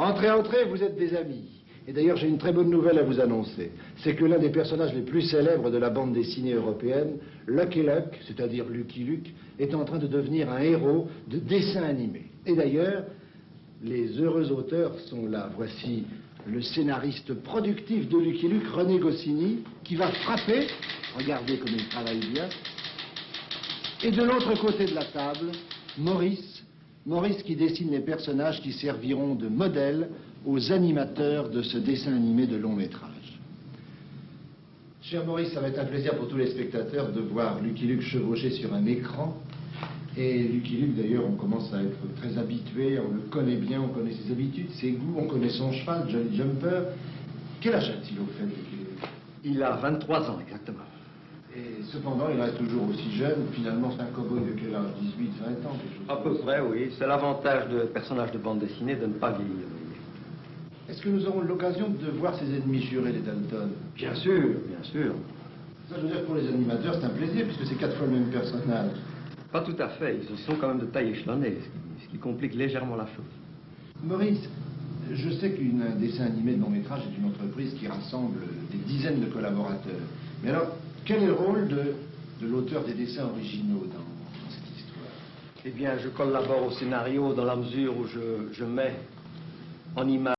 Entrez, entrez, vous êtes des amis. Et d'ailleurs, j'ai une très bonne nouvelle à vous annoncer. C'est que l'un des personnages les plus célèbres de la bande dessinée européenne, Lucky Luke, c'est-à-dire Lucky Luke, est en train de devenir un héros de dessin animé. Et d'ailleurs, les heureux auteurs sont là. Voici le scénariste productif de Lucky Luke, René Goscinny, qui va frapper. Regardez comme il travaille bien. Et de l'autre côté de la table, Maurice qui dessine les personnages qui serviront de modèle aux animateurs de ce dessin animé de long métrage. Cher Maurice, ça va être un plaisir pour tous les spectateurs de voir Lucky Luke chevaucher sur un écran. Et Lucky Luke, d'ailleurs, on commence à être très habitué, on le connaît bien, on connaît ses habitudes, ses goûts, on connaît son cheval, Jolly Jumper. Quel âge a-t-il au fait, Lucky Luke? Il a 23 ans, exactement. Et cependant, il reste toujours aussi jeune. Finalement, c'est un cow-boy de quel âge? 18, 20 ans, quelque chose. À peu près, oui. C'est l'avantage de personnages de bande dessinée de ne pas vieillir. Est-ce que nous aurons l'occasion de voir ses ennemis jurés, les Dalton? Bien sûr, bien sûr. Ça, je veux dire, pour les animateurs, c'est un plaisir, puisque c'est 4 fois le même personnage. Pas tout à fait. Ils sont quand même de taille échelonnée, ce qui complique légèrement la chose. Maurice, je sais qu'un dessin animé de long métrage est une entreprise qui rassemble des dizaines de collaborateurs. Mais alors, quel est le rôle de l'auteur des dessins originaux dans cette histoire? Eh bien, je collabore au scénario dans la mesure où je mets en image